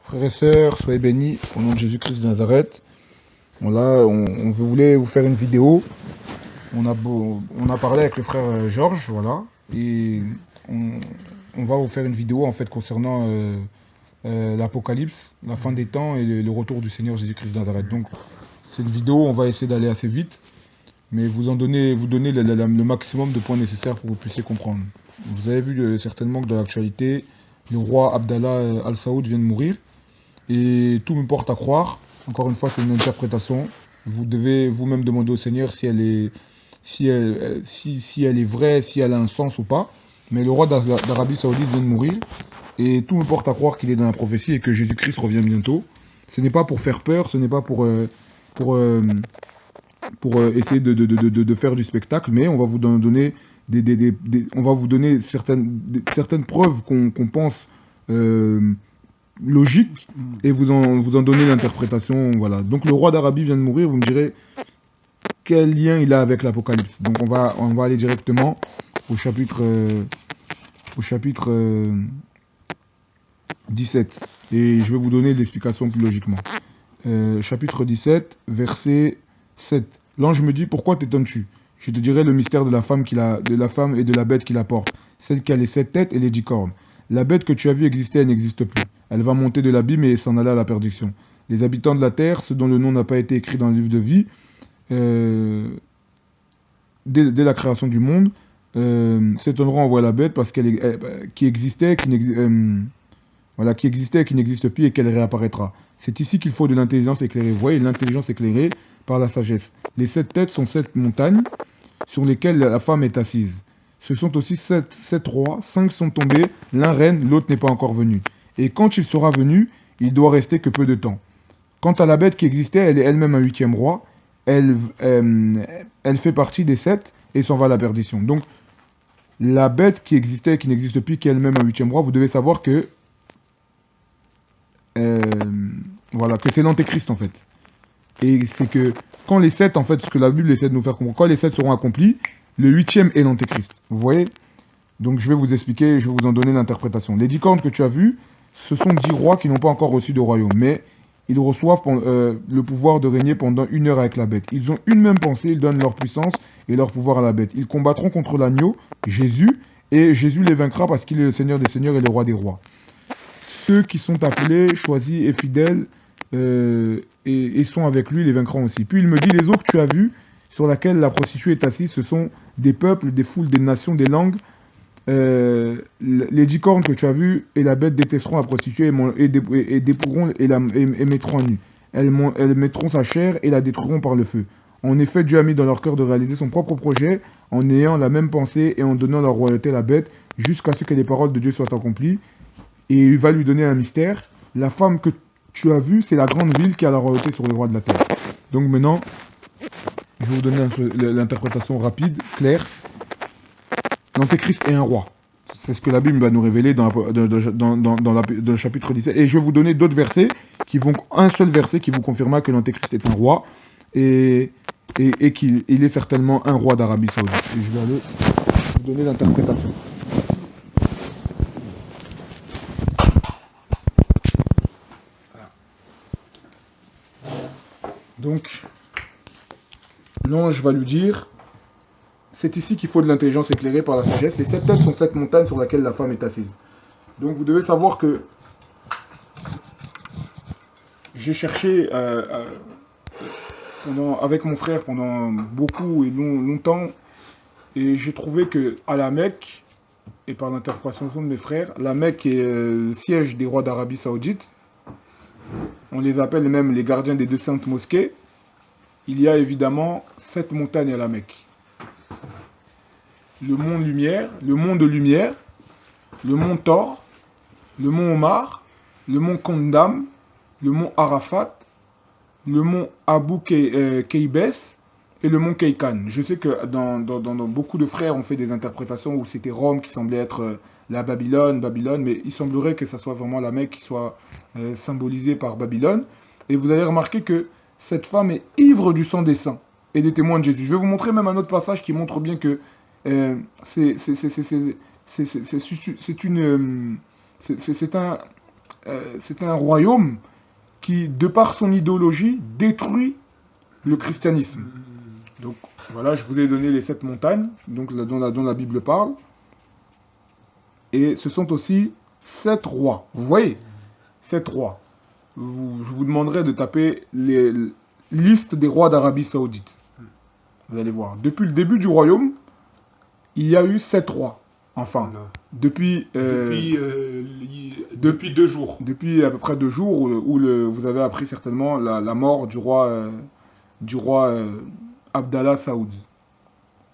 Frères et sœurs, soyez bénis au nom de Jésus-Christ de Nazareth. Voilà, on voulait vous faire une vidéo. On a parlé avec le frère Georges, voilà, et on, on va vous faire une vidéo en fait concernant l'Apocalypse, la fin des temps et le retour du Seigneur Jésus-Christ de Nazareth. Donc cette vidéo, on va essayer d'aller assez vite, mais vous donner le maximum de points nécessaires pour que vous puissiez comprendre. Vous avez vu certainement que dans l'actualité, le roi Abdallah Al-Saoud vient de mourir. Et tout me porte à croire, encore une fois c'est une interprétation, vous devez vous-même demander au Seigneur si elle est, si elle est vraie, si elle a un sens ou pas. Mais le roi d'Arabie Saoudite vient de mourir, et tout me porte à croire qu'il est dans la prophétie et que Jésus-Christ revient bientôt. Ce n'est pas pour faire peur, ce n'est pas pour, euh, pour essayer de faire du spectacle, mais on va vous donner, on va vous donner certaines preuves qu'on pense logique et vous en donner l'interprétation. Voilà. Donc le roi d'Arabie vient de mourir, vous me direz quel lien il a avec l'Apocalypse. Donc on va aller directement au chapitre 17 et je vais vous donner l'explication plus logiquement. Chapitre 17, verset 7. L'ange me dit, pourquoi t'étonnes-tu? Je te dirai le mystère de la femme et de la bête qui la porte, celle qui a les 7 têtes et les 10 cornes. La bête que tu as vue existait, elle n'existe plus. Elle va monter de l'abîme et s'en aller à la perdition. Les habitants de la terre, ceux dont le nom n'a pas été écrit dans le livre de vie, dès la création du monde, s'étonneront en voyant la bête parce qui existait, qui n'existe plus et qu'elle réapparaîtra. C'est ici qu'il faut de l'intelligence éclairée. Vous voyez, l'intelligence éclairée par la sagesse. Les 7 têtes sont 7 montagnes sur lesquelles la femme est assise. Ce sont aussi 7 rois, 5 sont tombés, l'un règne, l'autre n'est pas encore venu. Et quand il sera venu, il doit rester que peu de temps. Quant à la bête qui existait, elle est elle-même un 8e roi. Elle fait partie des 7 et s'en va à la perdition. Donc, la bête qui existait, qui n'existe plus, qui est elle-même un 8e roi, vous devez savoir que voilà, que c'est l'antéchrist en fait. Et c'est que quand les 7, en fait, ce que la Bible essaie de nous faire comprendre, quand les 7 seront accomplis, le 8e est l'antéchrist. Vous voyez? Donc je vais vous expliquer, je vais vous en donner l'interprétation. Les 10 cornes que tu as vues, ce sont 10 rois qui n'ont pas encore reçu de royaume, mais ils reçoivent le pouvoir de régner pendant 1 heure avec la bête. Ils ont une même pensée, ils donnent leur puissance et leur pouvoir à la bête. Ils combattront contre l'agneau, Jésus, et Jésus les vaincra parce qu'il est le Seigneur des seigneurs et le roi des rois. Ceux qui sont appelés, choisis et fidèles et sont avec lui les vaincront aussi. Puis il me dit, les eaux que tu as vues, sur laquelle la prostituée est assise, ce sont des peuples, des foules, des nations, des langues. Les 10 cornes que tu as vues et la bête détesteront la prostituée et dépouilleront et mettront à nu. Elles mettront sa chair et la détruiront par le feu. En effet, Dieu a mis dans leur cœur de réaliser son propre projet en ayant la même pensée et en donnant leur royauté à la bête jusqu'à ce que les paroles de Dieu soient accomplies. Et il va lui donner un mystère. La femme que tu as vue, c'est la grande ville qui a la royauté sur le roi de la terre. Donc maintenant, je vais vous donner l'interprétation rapide, claire. L'antéchrist est un roi. C'est ce que la Bible va nous révéler dans le chapitre 17. Et je vais vous donner d'autres versets, un seul verset qui vous confirmera que l'antéchrist est un roi et qu'il est certainement un roi d'Arabie Saoudite. Et je vais aller vous donner l'interprétation. Donc, l'ange va lui dire, c'est ici qu'il faut de l'intelligence éclairée par la sagesse. Les 7 têtes sont 7 montagnes sur lesquelles la femme est assise. Donc vous devez savoir que j'ai cherché avec mon frère pendant beaucoup et longtemps, et j'ai trouvé que à la Mecque, et par l'interprétation de mes frères, la Mecque est le siège des rois d'Arabie Saoudite. On les appelle même les gardiens des 2 saintes mosquées. Il y a évidemment 7 montagnes à la Mecque. Le mont Lumière, le mont de Lumière, le mont Thor, le mont Omar, le mont Kondam, le mont Arafat, le mont Abu Keibes et le mont Keikan. Je sais que dans beaucoup de frères ont fait des interprétations où c'était Rome qui semblait être la Babylone, mais il semblerait que ça soit vraiment la Mecque qui soit symbolisée par Babylone. Et vous allez remarquer que cette femme est ivre du sang des saints et des témoins de Jésus. Je vais vous montrer même un autre passage qui montre bien que c'est c'est un royaume qui, de par son idéologie, détruit le christianisme. Donc voilà, je vous ai donné les 7 montagnes donc, dont la Bible parle. Et ce sont aussi 7 rois. Vous voyez, 7 rois. Je vous demanderai de taper les listes des rois d'Arabie Saoudite. Vous allez voir. Depuis le début du royaume, il y a eu 7 rois. Enfin, depuis 2 jours. Depuis à peu près 2 jours où vous avez appris certainement la mort du roi Abdallah Saoud.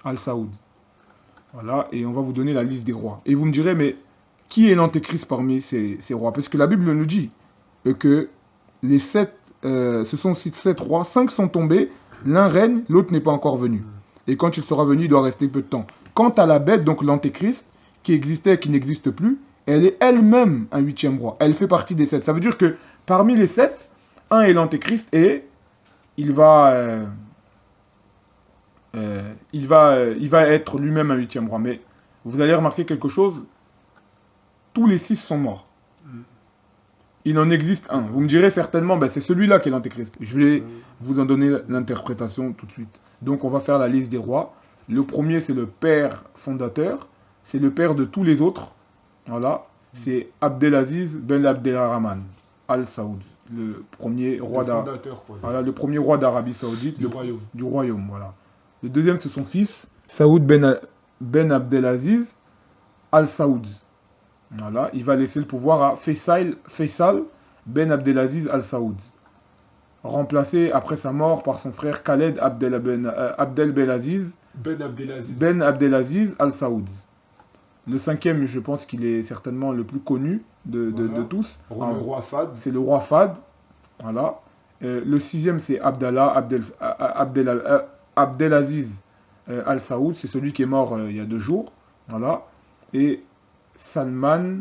Al-Saoud. Voilà, et on va vous donner la liste des rois. Et vous me direz, mais qui est l'antéchrist parmi ces rois? Parce que la Bible nous dit que les 7, ce sont 7 rois, 5 sont tombés, l'un règne, l'autre n'est pas encore venu. Et quand il sera venu, il doit rester peu de temps. Quant à la bête, donc l'antéchrist, qui existait et qui n'existe plus, elle est elle-même un 8e roi. Elle fait partie des 7. Ça veut dire que parmi les 7, un est l'antéchrist et il va être lui-même un 8e roi. Mais vous allez remarquer quelque chose, tous les 6 sont morts. Il en existe un. Vous me direz certainement, ben, c'est celui-là qui est l'antéchrist. Je vais vous en donner l'interprétation tout de suite. Donc on va faire la liste des rois. Le premier, c'est le père fondateur. C'est le père de tous les autres. Voilà. C'est Abdelaziz Ben Abdelrahman Al-Saoud. Le premier roi le premier roi d'Arabie Saoudite. Du royaume, voilà. Le deuxième, c'est son fils, Saoud Ben Abdelaziz Al-Saoud. Voilà. Il va laisser le pouvoir à Faisal Ben Abdelaziz Al-Saoud, remplacé après sa mort par son frère Khaled Abdelaziz Ben Abdelaziz Al-Saoud. Le cinquième, je pense qu'il est certainement le plus connu de tous. C'est le roi Fahd. Voilà. Le sixième, c'est Abdelaziz Al-Saoud. C'est celui qui est mort il y a 2 jours. Voilà. Et Salman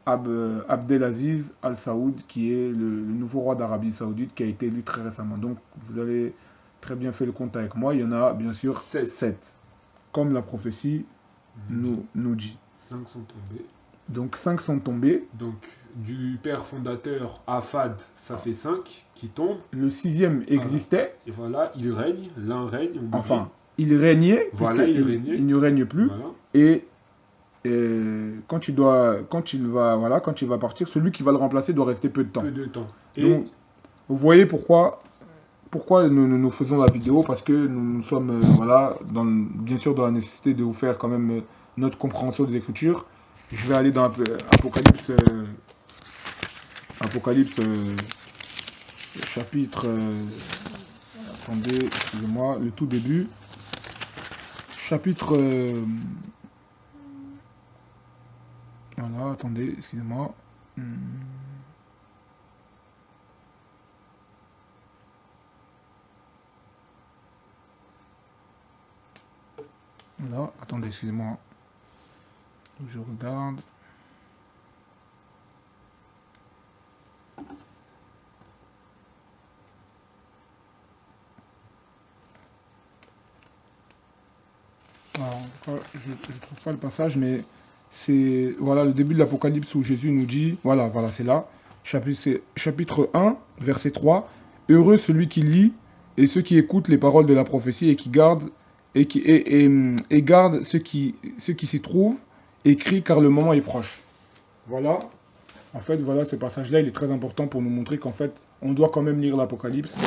Abdelaziz Al-Saoud, qui est le nouveau roi d'Arabie Saoudite, qui a été élu très récemment. Donc, vous avez très bien fait le compte avec moi. Il y en a, bien sûr, 7. Comme la prophétie nous dit. 5 sont tombés. Donc, 5 sont tombés. Donc, du père fondateur à Fahd, ça fait 5 qui tombent. Le 6e existait. Et voilà, il règne. L'un règne. Enfin, il régnait. Voilà, il ne règne plus. Voilà. Et quand il va partir, celui qui va le remplacer doit rester peu de temps. Et donc, vous voyez pourquoi nous faisons la vidéo, parce que nous sommes bien sûr dans la nécessité de vous faire quand même notre compréhension des Écritures. Je vais aller dans Apocalypse chapitre attendez, excusez-moi, le tout début, chapitre voilà, attendez, excusez-moi. Voilà, attendez, excusez-moi. Je regarde. Alors, je ne trouve pas le passage, mais c'est voilà le début de l'Apocalypse où Jésus nous dit, voilà, c'est là, chapitre 1, verset 3, « Heureux celui qui lit et ceux qui écoutent les paroles de la prophétie et qui gardent garde ce qui s'y trouve, écrit car le moment est proche. » Voilà, en fait, voilà, ce passage-là, il est très important pour nous montrer qu'en fait, on doit quand même lire l'Apocalypse,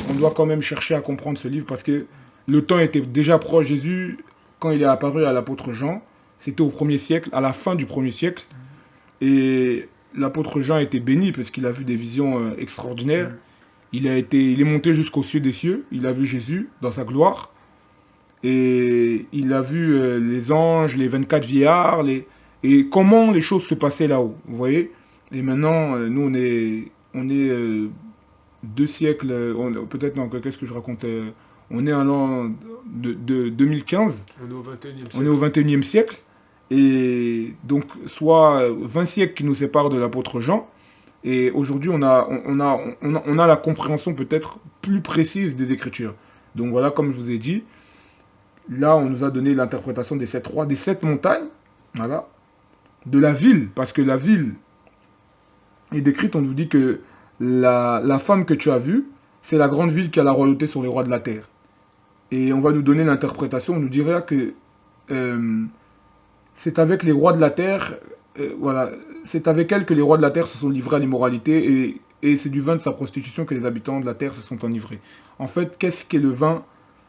on doit quand même chercher à comprendre ce livre, parce que le temps était déjà proche. Jésus, quand il est apparu à l'apôtre Jean, c'était au 1er siècle, à la fin du 1er siècle, et l'apôtre Jean a été béni parce qu'il a vu des visions extraordinaires. Il est monté jusqu'aux cieux des cieux, il a vu Jésus dans sa gloire, et il a vu les anges, les 24 vieillards, et comment les choses se passaient là-haut, vous voyez. Et maintenant, nous, on est 2 siècles, peut-être, non, qu'est-ce que je raconte, on est en l'an de 2015, on est au 21e siècle, et donc soit 20 siècles qui nous séparent de l'apôtre Jean, et aujourd'hui on a la compréhension peut-être plus précise des Écritures. Donc voilà, comme je vous ai dit, là on nous a donné l'interprétation des 7 rois, des 7 montagnes, voilà, de la ville, parce que la ville est décrite, on nous dit que la femme que tu as vue, c'est la grande ville qui a la royauté sur les rois de la terre. Et on va nous donner l'interprétation, on nous dira que euh, c'est avec les rois de la terre, voilà, c'est avec elle que les rois de la terre se sont livrés à l'immoralité et c'est du vin de sa prostitution que les habitants de la terre se sont enivrés. En fait, qu'est-ce qu'est le vin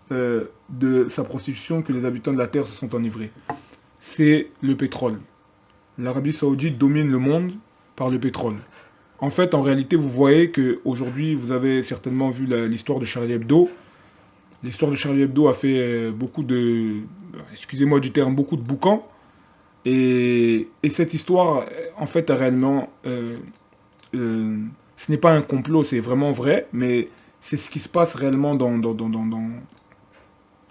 de sa prostitution que les habitants de la terre se sont enivrés? C'est le pétrole. L'Arabie Saoudite domine le monde par le pétrole. En fait, en réalité, vous voyez qu'aujourd'hui, vous avez certainement vu l'histoire de Charlie Hebdo. L'histoire de Charlie Hebdo a fait beaucoup de, excusez-moi du terme, beaucoup de boucans. Et cette histoire, en fait, est réellement, ce n'est pas un complot, c'est vraiment vrai, mais c'est ce qui se passe réellement dans,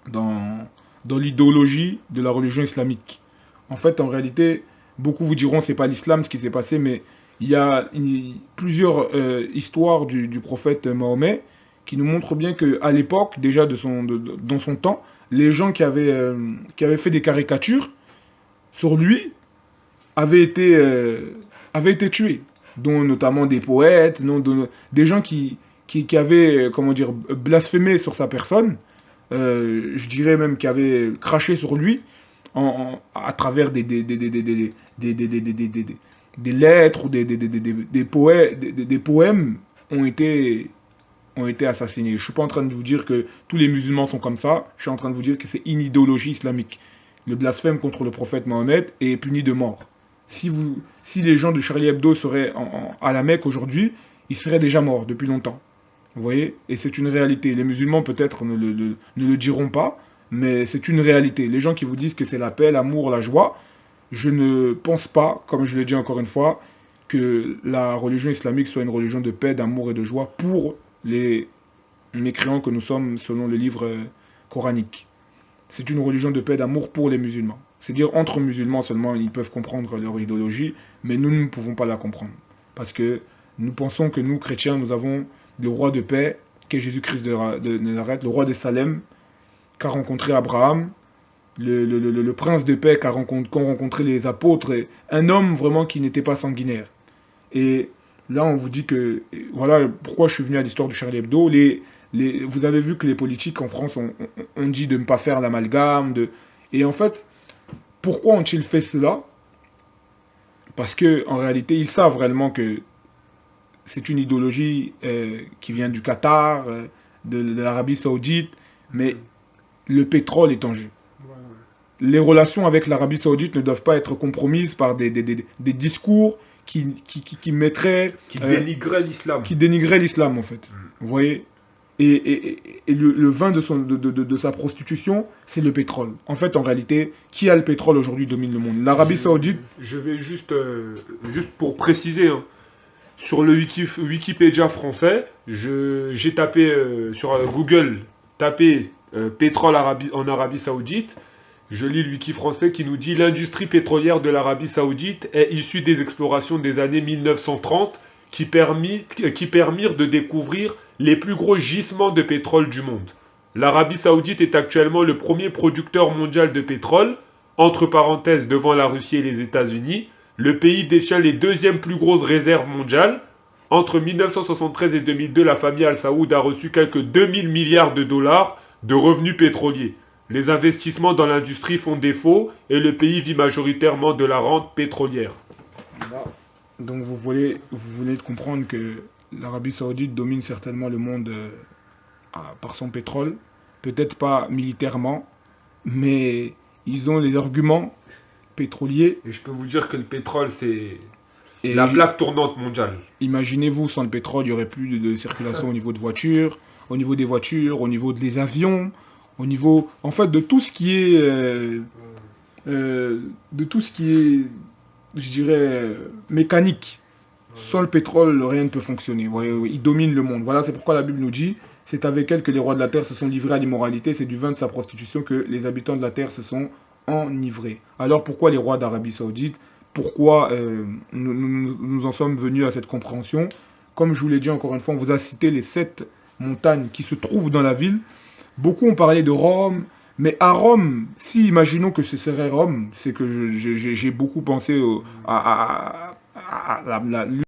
dans l'idéologie de la religion islamique. En fait, en réalité, beaucoup vous diront c'est pas l'islam ce qui s'est passé, mais il y a plusieurs histoires du prophète Mahomet qui nous montrent bien qu'à l'époque, déjà dans son temps, les gens qui avaient fait des caricatures sur lui avaient été tués, dont notamment des poètes, des gens qui avaient, comment dire, blasphémé sur sa personne, je dirais même qui avaient craché sur lui à travers des lettres ou des poèmes ont été assassinés. Je ne suis pas en train de vous dire que tous les musulmans sont comme ça, je suis en train de vous dire que c'est une idéologie islamique. Le blasphème contre le prophète Mohammed est puni de mort. Si les gens de Charlie Hebdo seraient à la Mecque aujourd'hui, ils seraient déjà morts depuis longtemps. Vous voyez? Et c'est une réalité. Les musulmans peut-être ne le diront pas, mais c'est une réalité. Les gens qui vous disent que c'est la paix, l'amour, la joie, je ne pense pas, comme je l'ai dit encore une fois, que la religion islamique soit une religion de paix, d'amour et de joie pour les mécréants que nous sommes selon le livre coranique. C'est une religion de paix, d'amour pour les musulmans. C'est-à-dire entre musulmans seulement, ils peuvent comprendre leur idéologie, mais nous ne pouvons pas la comprendre. Parce que nous pensons que nous, chrétiens, nous avons le roi de paix, qui est Jésus-Christ de Nazareth, le roi de Salem, qu'a rencontré Abraham, le prince de paix qu'ont rencontré les apôtres, et un homme vraiment qui n'était pas sanguinaire. Et là, on vous dit que, voilà pourquoi je suis venu à l'histoire du Charlie Hebdo. Vous avez vu que les politiques en France ont dit de ne pas faire l'amalgame. Et en fait, pourquoi ont-ils fait cela? Parce qu'en réalité, ils savent réellement que c'est une idéologie qui vient du Qatar, de l'Arabie Saoudite, mais le pétrole est en jeu. Les relations avec l'Arabie Saoudite ne doivent pas être compromises par des discours qui mettraient... Qui dénigrait l'islam. Qui dénigrait l'islam, en fait. Vous voyez? Et le vin de sa prostitution, c'est le pétrole. En fait, en réalité, qui a le pétrole aujourd'hui domine le monde? L'Arabie Saoudite... Je vais juste pour préciser, hein, sur le Wikipédia français, j'ai tapé sur Google, pétrole en Arabie Saoudite. Je lis le wiki français qui nous dit: l'industrie pétrolière de l'Arabie Saoudite est issue des explorations des années 1930 qui permirent de découvrir les plus gros gisements de pétrole du monde. L'Arabie Saoudite est actuellement le premier producteur mondial de pétrole, entre parenthèses devant la Russie et les États-Unis. Le pays détient les deuxièmes plus grosses réserves mondiales. Entre 1973 et 2002, la famille Al Saoud a reçu quelques 2000 milliards de dollars de revenus pétroliers. Les investissements dans l'industrie font défaut et le pays vit majoritairement de la rente pétrolière. Donc vous venez de comprendre que l'Arabie Saoudite domine certainement le monde par son pétrole. Peut-être pas militairement, mais ils ont les arguments pétroliers. Et je peux vous dire que le pétrole, c'est la plaque tournante mondiale. Imaginez-vous, sans le pétrole, il n'y aurait plus de circulation au niveau de voitures, au niveau des voitures, au niveau des avions, au niveau, en fait, de tout ce qui est, je dirais, mécanique. Sans le pétrole, rien ne peut fonctionner. Il domine le monde. Voilà, c'est pourquoi la Bible nous dit, c'est avec elle que les rois de la terre se sont livrés à l'immoralité, c'est du vin de sa prostitution que les habitants de la terre se sont enivrés. Alors pourquoi les rois d'Arabie Saoudite? Pourquoi nous en sommes venus à cette compréhension? Comme je vous l'ai dit encore une fois, on vous a cité les 7 montagnes qui se trouvent dans la ville. Beaucoup ont parlé de Rome, mais à Rome, si imaginons que ce serait Rome, c'est que j'ai beaucoup pensé à